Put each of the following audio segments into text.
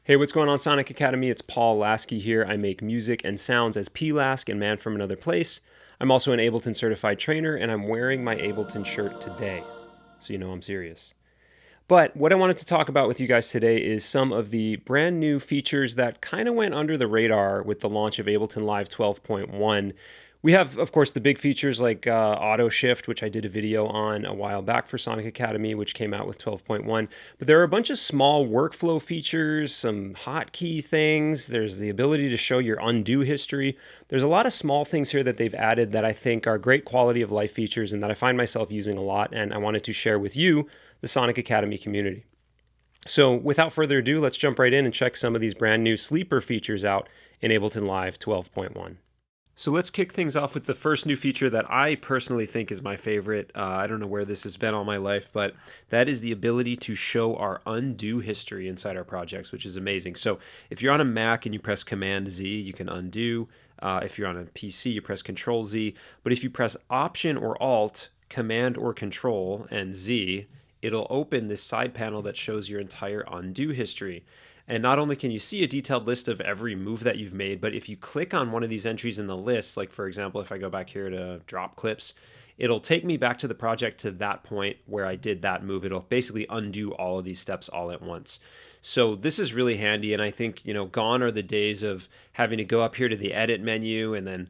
Hey, what's going on, Sonic Academy? It's P-LASK here. I make music and sounds as P-LASK and Man from Another Place. I'm also an Ableton Certified Trainer, and I'm wearing my Ableton shirt today, so you know I'm serious. But what I wanted to talk about with you guys today is some of the brand new features that kind of went under the radar with the launch of Ableton Live 12.1. We have, of course, the big features like auto shift, which I did a video on a while back for Sonic Academy, which came out with 12.1. But there are a bunch of small workflow features, some hotkey things. There's the ability to show your undo history. There's a lot of small things here that they've added that I think are great quality of life features and that I find myself using a lot, and I wanted to share with you, the Sonic Academy community. So without further ado, let's jump right in and check some of these brand new sleeper features out in Ableton Live 12.1. So let's kick things off with the first new feature that I personally think is my favorite. I don't know where this has been all my life, but that is the ability to show our undo history inside our projects, which is amazing. So if you're on a Mac and you press Command Z, you can undo. If you're on a PC, you press Control Z. But if you press Option or Alt, Command or Control, and Z, it'll open this side panel that shows your entire undo history. And not only can you see a detailed list of every move that you've made, but if you click on one of these entries in the list, like for example, if I go back here to drop clips, it'll take me back to the project to that point where I did that move. It'll basically undo all of these steps all at once. So this is really handy, and I think, gone are the days of having to go up here to the edit menu and then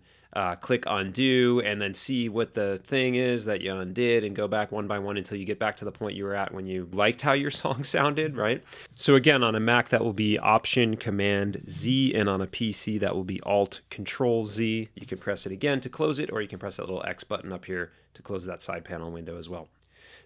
click undo and then see what the thing is that you undid and go back one by one until you get back to the point you were at when you liked how your song sounded, right? So again, on a Mac that will be Option Command Z, and on a PC that will be Alt Control Z. You can press it again to close it, or you can press that little X button up here to close that side panel window as well.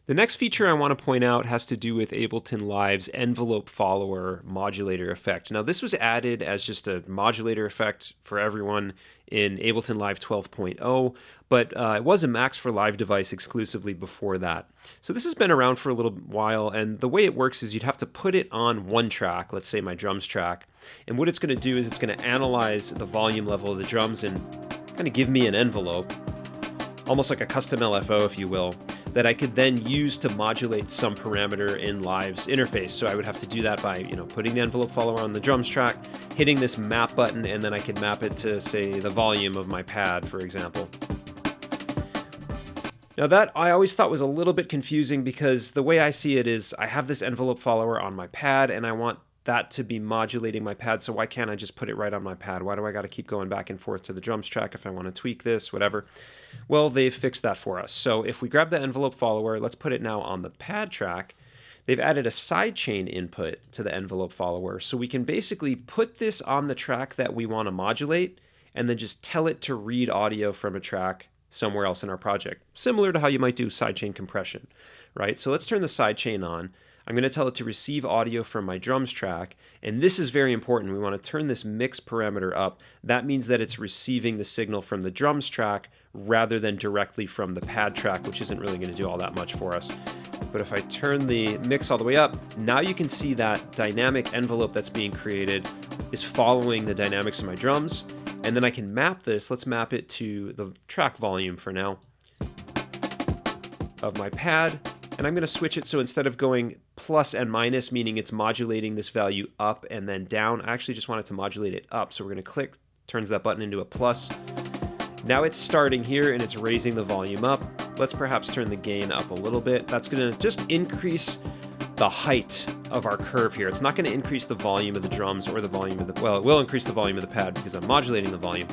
The next feature I want to point out has to do with Ableton Live's envelope follower modulator effect. Now, this was added as just a modulator effect for everyone in Ableton Live 12.0, but it was a Max for Live device exclusively before that. So this has been around for a little while, and the way it works is you'd have to put it on one track, let's say my drums track, and what it's going to do is it's going to analyze the volume level of the drums and kind of give me an envelope, almost like a custom LFO, if you will, that I could then use to modulate some parameter in Live's interface. So I would have to do that by, putting the envelope follower on the drums track, hitting this map button, and then I could map it to, say, the volume of my pad, for example. Now that I always thought was a little bit confusing, because the way I see it is I have this envelope follower on my pad and I want that to be modulating my pad, so why can't I just put it right on my pad? Why do I got to keep going back and forth to the drums track if I want to tweak this, whatever? Well, they've fixed that for us. So if we grab the envelope follower, let's put it now on the pad track. They've added a sidechain input to the envelope follower, so we can basically put this on the track that we want to modulate and then just tell it to read audio from a track somewhere else in our project, similar to how you might do sidechain compression, right? So let's turn the sidechain on. I'm going to tell it to receive audio from my drums track, and this is very important. We want to turn this mix parameter up. That means that it's receiving the signal from the drums track rather than directly from the pad track, which isn't really going to do all that much for us. But if I turn the mix all the way up, now you can see that dynamic envelope that's being created is following the dynamics of my drums, and then I can map this. Let's map it to the track volume for now of my pad. And I'm going to switch it so instead of going plus and minus, meaning it's modulating this value up and then down, I actually just want it to modulate it up. So we're going to click, turns that button into a plus. Now it's starting here and it's raising the volume up. Let's perhaps turn the gain up a little bit. That's going to just increase the height of our curve here. It's not going to increase the volume of the drums or the volume of the, well, it will increase the volume of the pad because I'm modulating the volume,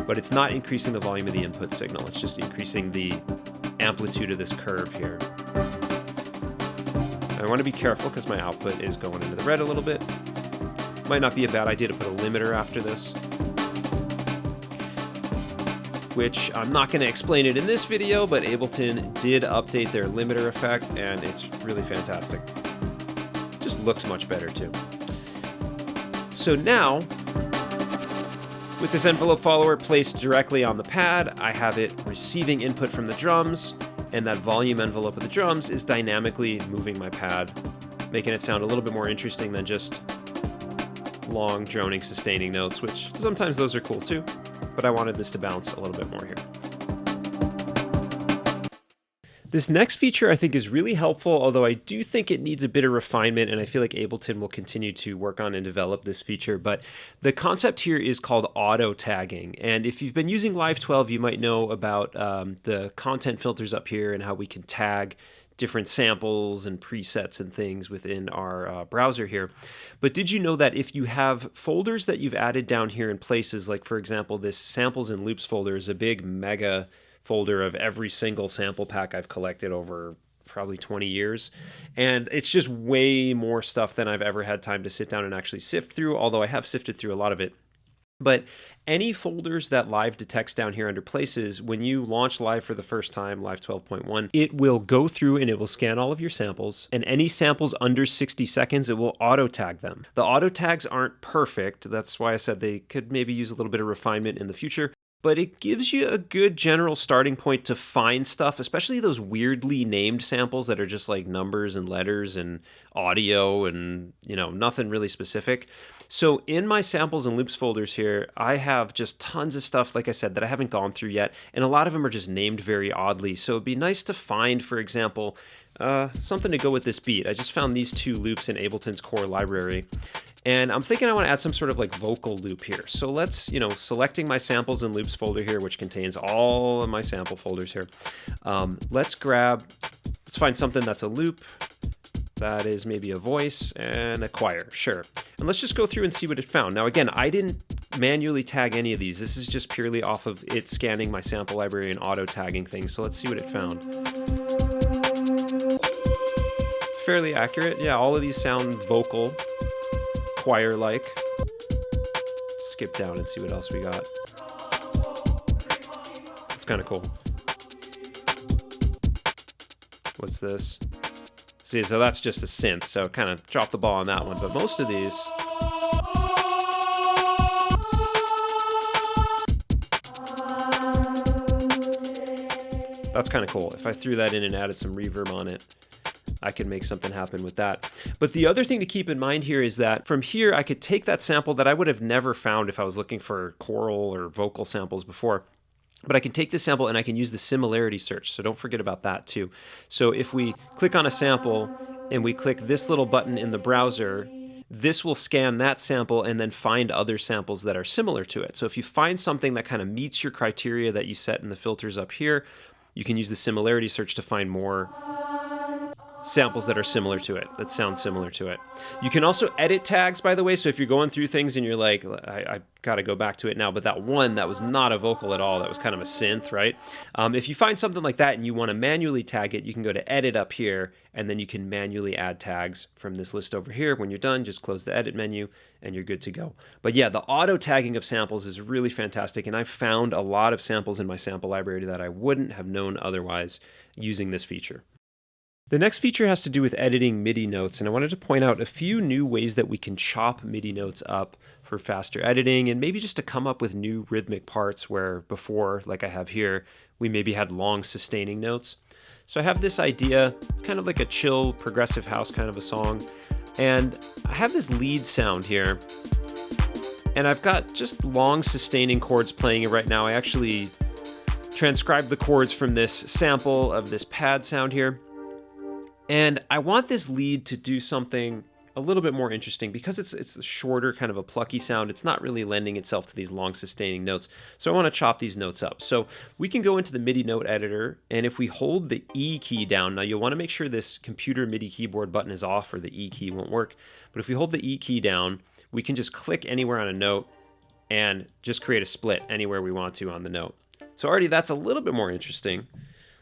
but it's not increasing the volume of the input signal. It's just increasing the amplitude of this curve here. I want to be careful because my output is going into the red a little bit. Might not be a bad idea to put a limiter after this, which I'm not going to explain it in this video, but Ableton did update their limiter effect, and it's really fantastic. Just looks much better too. So now, with this envelope follower placed directly on the pad, I have it receiving input from the drums, and that volume envelope of the drums is dynamically moving my pad, making it sound a little bit more interesting than just long, droning, sustaining notes, which sometimes those are cool too, but I wanted this to bounce a little bit more here. This next feature I think is really helpful, although I do think it needs a bit of refinement, and I feel like Ableton will continue to work on and develop this feature. But the concept here is called auto tagging. And if you've been using Live 12, you might know about the content filters up here and how we can tag different samples and presets and things within our browser here. But did you know that if you have folders that you've added down here in places, like for example, this samples and loops folder is a big mega folder of every single sample pack I've collected over probably 20 years. And it's just way more stuff than I've ever had time to sit down and actually sift through, although I have sifted through a lot of it. But any folders that Live detects down here under places, when you launch Live for the first time, Live 12.1, it will go through and it will scan all of your samples, and any samples under 60 seconds, it will auto tag them. The auto tags aren't perfect. That's why I said they could maybe use a little bit of refinement in the future. But it gives you a good general starting point to find stuff, especially those weirdly named samples that are just like numbers and letters and audio and, nothing really specific. So in my samples and loops folders here, I have just tons of stuff, like I said, that I haven't gone through yet. And a lot of them are just named very oddly. So it'd be nice to find, for example, something to go with this beat. I just found these two loops in Ableton's core library. And I'm thinking I want to add some sort of like vocal loop here. So let's, selecting my samples and loops folder here, which contains all of my sample folders here. Let's find something that's a loop. That is maybe a voice and a choir, sure. And let's just go through and see what it found. Now again, I didn't manually tag any of these. This is just purely off of it scanning my sample library and auto tagging things. So let's see what it found. Fairly accurate. Yeah, all of these sound vocal, choir-like. Skip down and see what else we got. It's kind of cool. What's this? See, so that's just a synth, so kind of drop the ball on that one. But most of these, that's kind of cool. If I threw that in and added some reverb on it, I could make something happen with that. But the other thing to keep in mind here is that from here, I could take that sample that I would have never found if I was looking for choral or vocal samples before. But I can take this sample and I can use the similarity search. So don't forget about that too. So if we click on a sample and we click this little button in the browser, this will scan that sample and then find other samples that are similar to it. So if you find something that kind of meets your criteria that you set in the filters up here, you can use the similarity search to find more samples that are similar to it, that sound similar to it. You can also edit tags, by the way, so if you're going through things and you're like, I gotta go back to it now, but that was not a vocal at all, that was kind of a synth, right? If you find something like that and you want to manually tag it, you can go to edit up here, and then you can manually add tags from this list over here. When you're done, just close the edit menu and you're good to go. But yeah, the auto tagging of samples is really fantastic, and I've found a lot of samples in my sample library that I wouldn't have known otherwise using this feature. The next feature has to do with editing MIDI notes, and I wanted to point out a few new ways that we can chop MIDI notes up for faster editing, and maybe just to come up with new rhythmic parts where before, like I have here, we maybe had long sustaining notes. So I have this idea, kind of like a chill progressive house kind of a song, and I have this lead sound here, and I've got just long sustaining chords playing it right now. I actually transcribed the chords from this sample of this pad sound here. And I want this lead to do something a little bit more interesting because it's a shorter, kind of a plucky sound. It's not really lending itself to these long sustaining notes. So I want to chop these notes up. So we can go into the MIDI note editor, and if we hold the E key down, now you'll want to make sure this computer MIDI keyboard button is off or the E key won't work. But if we hold the E key down, we can just click anywhere on a note and just create a split anywhere we want to on the note. So already that's a little bit more interesting.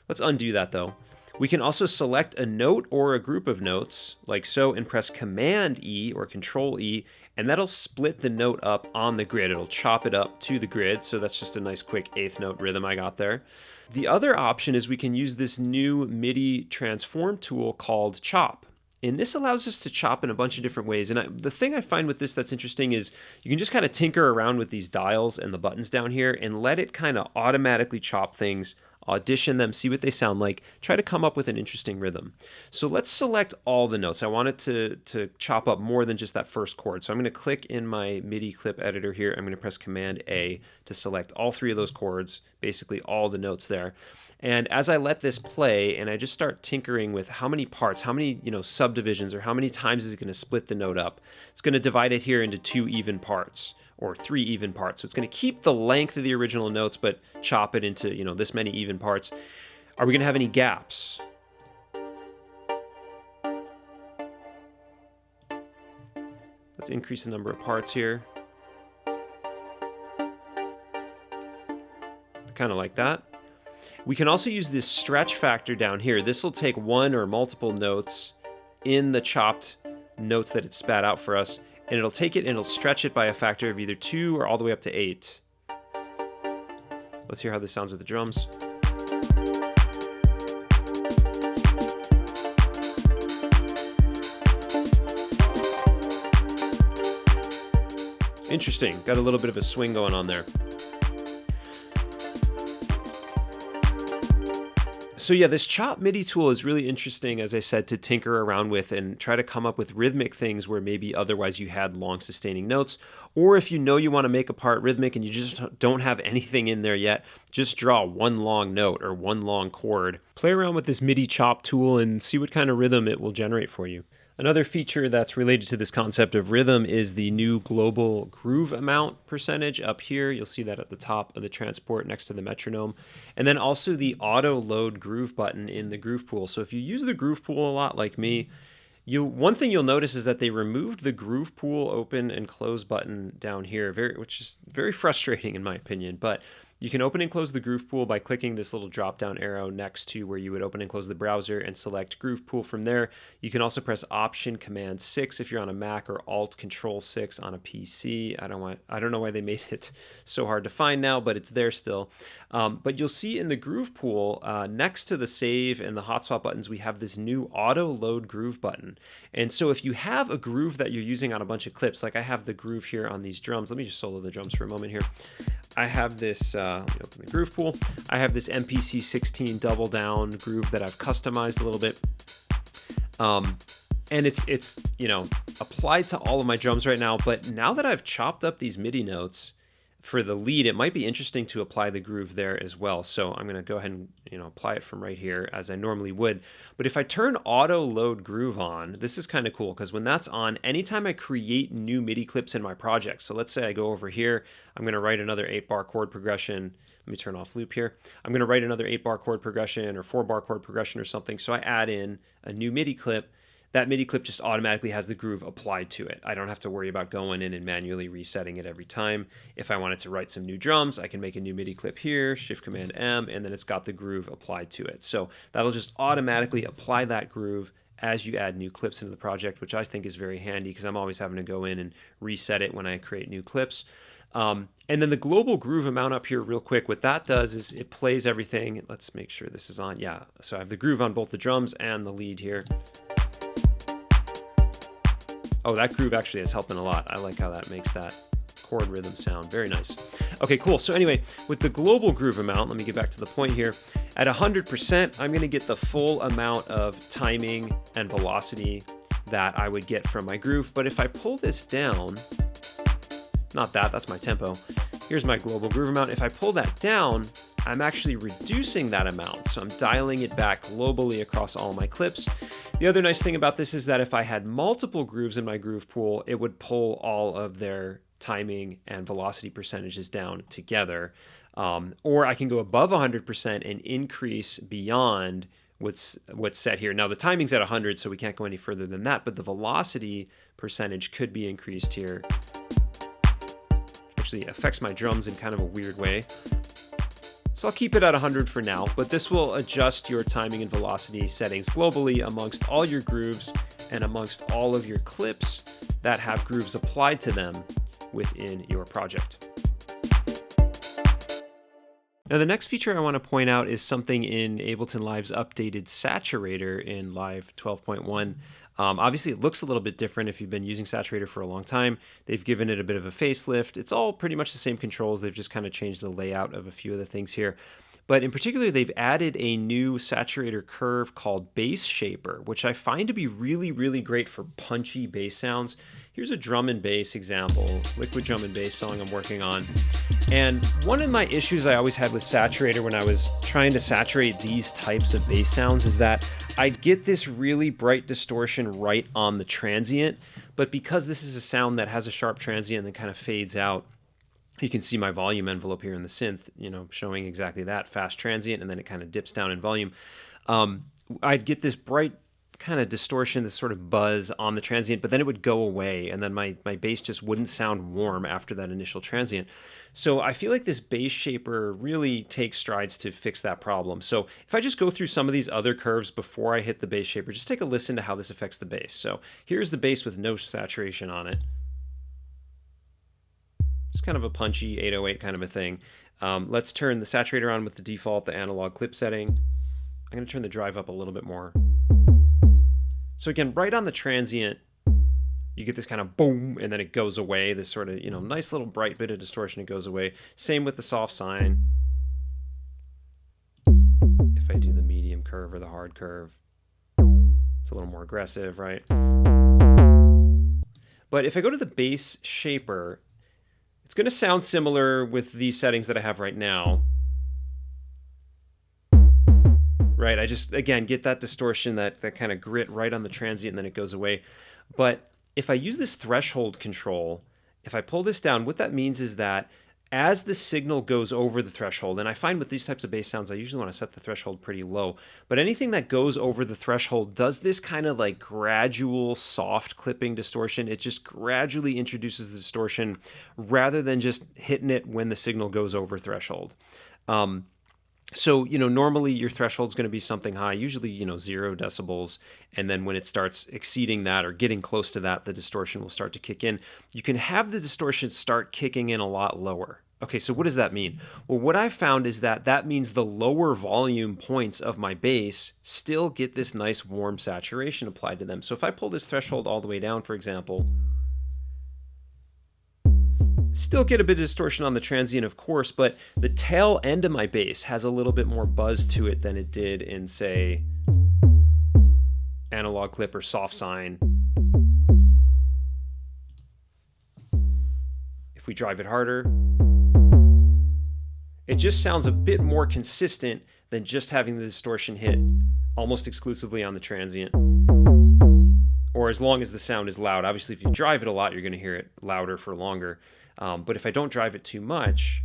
Let's undo that though. We can also select a note or a group of notes, like so, and press Command E or Control E, and that'll split the note up on the grid. It'll chop it up to the grid, so that's just a nice quick eighth note rhythm I got there. The other option is we can use this new MIDI transform tool called Chop. And this allows us to chop in a bunch of different ways. And the thing I find with this that's interesting is you can just kind of tinker around with these dials and the buttons down here and let it kind of automatically chop things audition them, see what they sound like, try to come up with an interesting rhythm. So let's select all the notes. I want it to chop up more than just that first chord. So I'm going to click in my MIDI clip editor here. I'm going to press Command A to select all three of those chords, basically all the notes there. And as I let this play and I just start tinkering with how many parts, how many, subdivisions, or how many times is it going to split the note up, it's going to divide it here into 2 even parts or 3 even parts. So it's going to keep the length of the original notes, but chop it into, this many even parts. Are we going to have any gaps? Let's increase the number of parts here. Kind of like that. We can also use this stretch factor down here. This will take one or multiple notes in the chopped notes that it spat out for us, and it'll take it and it'll stretch it by a factor of either 2 or all the way up to 8. Let's hear how this sounds with the drums. Interesting. Got a little bit of a swing going on there. So yeah, this Chop MIDI tool is really interesting, as I said, to tinker around with and try to come up with rhythmic things where maybe otherwise you had long sustaining notes. Or if you know you want to make a part rhythmic and you just don't have anything in there yet, just draw one long note or one long chord. Play around with this MIDI Chop tool and see what kind of rhythm it will generate for you. Another feature that's related to this concept of rhythm is the new global groove amount percentage up here. You'll see that at the top of the transport next to the metronome. And then also the auto load groove button in the groove pool. So if you use the groove pool a lot like me, one thing you'll notice is that they removed the groove pool open and close button down here, which is very frustrating in my opinion. But you can open and close the groove pool by clicking this little drop down arrow next to where you would open and close the browser and select groove pool from there. You can also press Option Command 6 if you're on a Mac, or Alt Control 6 on a PC. I don't know why they made it so hard to find now, but it's there still. But you'll see in the groove pool next to the save and the hotspot buttons, we have this new auto load groove button. And so if you have a groove that you're using on a bunch of clips, like I have the groove here on these drums. Let me just solo the drums for a moment here. I have this, let me open the groove pool. I have this MPC 16 double down groove that I've customized a little bit. And it's applied to all of my drums right now. But now that I've chopped up these MIDI notes for the lead, it might be interesting to apply the groove there as well. So I'm going to go ahead and apply it from right here as I normally would. But if I turn auto load groove on, this is kind of cool, because when that's on, anytime I create new MIDI clips in my project, so let's say I go over here, I'm going to write another 8-bar chord progression. Let me turn off loop here. I'm going to write another 8-bar chord progression or 4-bar chord progression or something. So I add in a new MIDI clip. That MIDI clip just automatically has the groove applied to it. I don't have to worry about going in and manually resetting it every time. If I wanted to write some new drums, I can make a new MIDI clip here, Shift Command M, and then it's got the groove applied to it. So that'll just automatically apply that groove as you add new clips into the project, which I think is very handy because I'm always having to go in and reset it when I create new clips. And then the global groove amount up here real quick, what that does is it plays everything. Let's make sure this is on. Yeah, so I have the groove on both the drums and the lead here. Oh, that groove actually is helping a lot. I like how that makes that chord rhythm sound. Very nice. Okay, cool. So anyway, with the global groove amount, let me get back to the point here. At 100%, I'm going to get the full amount of timing and velocity that I would get from my groove. But if I pull this down, that's my tempo. Here's my global groove amount. If I pull that down, I'm actually reducing that amount. So I'm dialing it back globally across all my clips. The other nice thing about this is that if I had multiple grooves in my groove pool, it would pull all of their timing and velocity percentages down together. Or I can go above 100% and increase beyond what's set here. Now the timing's at 100, so we can't go any further than that, but the velocity percentage could be increased here. Actually affects my drums in kind of a weird way. So I'll keep it at 100 for now, but this will adjust your timing and velocity settings globally amongst all your grooves and amongst all of your clips that have grooves applied to them within your project. Now the next feature I want to point out is something in Ableton Live's updated saturator in Live 12.1. Obviously it looks a little bit different if you've been using saturator for a long time. They've given it a bit of a facelift. It's all pretty much the same controls. They've just kind of changed the layout of a few of the things here. But in particular, they've added a new saturator curve called Bass Shaper, which I find to be really, really great for punchy bass sounds. Here's a drum and bass example, liquid drum and bass song I'm working on. And one of my issues I always had with saturator when I was trying to saturate these types of bass sounds is that I get this really bright distortion right on the transient, but because this is a sound that has a sharp transient and then kind of fades out, you can see my volume envelope here in the synth, showing exactly that, fast transient, and then it kind of dips down in volume. I'd get this bright kind of distortion, this sort of buzz on the transient, but then it would go away, and then my bass just wouldn't sound warm after that initial transient. So I feel like this Bass Shaper really takes strides to fix that problem. So if I just go through some of these other curves before I hit the Bass Shaper, just take a listen to how this affects the bass. So here's the bass with no saturation on it. It's kind of a punchy 808 kind of a thing. Let's turn the saturator on with the default, the analog clip setting. I'm going to turn the drive up a little bit more. So again, right on the transient, you get this kind of boom, and then it goes away. This sort of, nice little bright bit of distortion, it goes away. Same with the soft sine. If I do the medium curve or the hard curve, it's a little more aggressive, right? But if I go to the Bass Shaper, it's going to sound similar with these settings that I have right now. Right, I just, again, get that distortion, that kind of grit right on the transient, and then it goes away. But if I use this threshold control, if I pull this down, what that means is that as the signal goes over the threshold, and I find with these types of bass sounds, I usually want to set the threshold pretty low, but anything that goes over the threshold does this kind of like gradual soft clipping distortion. It just gradually introduces the distortion rather than just hitting it when the signal goes over threshold. So, normally your threshold is going to be something high, usually, 0 decibels. And then when it starts exceeding that or getting close to that, the distortion will start to kick in. You can have the distortion start kicking in a lot lower. Okay, so what does that mean? Well, what I found is that means the lower volume points of my bass still get this nice warm saturation applied to them. So if I pull this threshold all the way down, for example, still get a bit of distortion on the transient, of course, but the tail end of my bass has a little bit more buzz to it than it did in, say, analog clip or soft sine. If we drive it harder, it just sounds a bit more consistent than just having the distortion hit almost exclusively on the transient, or as long as the sound is loud. Obviously, if you drive it a lot, you're going to hear it louder for longer. But if I don't drive it too much,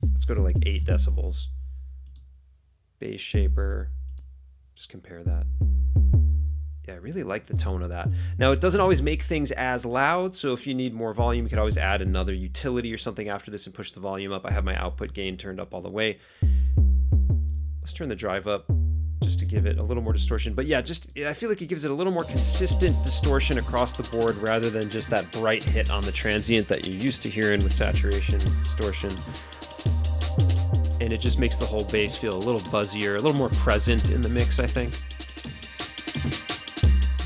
let's go to like 8 decibels. Bass Shaper, just compare that. Yeah, I really like the tone of that. Now, it doesn't always make things as loud, so if you need more volume, you could always add another utility or something after this and push the volume up. I have my output gain turned up all the way. Let's turn the drive up just to give it a little more distortion. But yeah, I feel like it gives it a little more consistent distortion across the board rather than just that bright hit on the transient that you're used to hearing with saturation distortion. And it just makes the whole bass feel a little buzzier, a little more present in the mix, I think.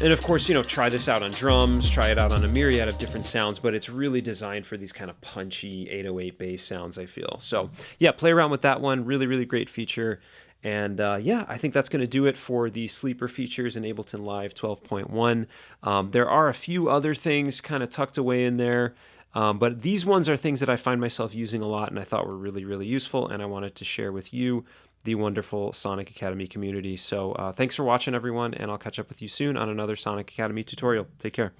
And of course, try this out on drums, try it out on a myriad of different sounds, but it's really designed for these kind of punchy 808 bass sounds, I feel. So yeah, play around with that one. Really, really great feature. And yeah, I think that's going to do it for the sleeper features in Ableton Live 12.1. There are a few other things kind of tucked away in there, but these ones are things that I find myself using a lot and I thought were really, really useful, and I wanted to share with you, the wonderful Sonic Academy community. So thanks for watching, everyone, and I'll catch up with you soon on another Sonic Academy tutorial. Take care.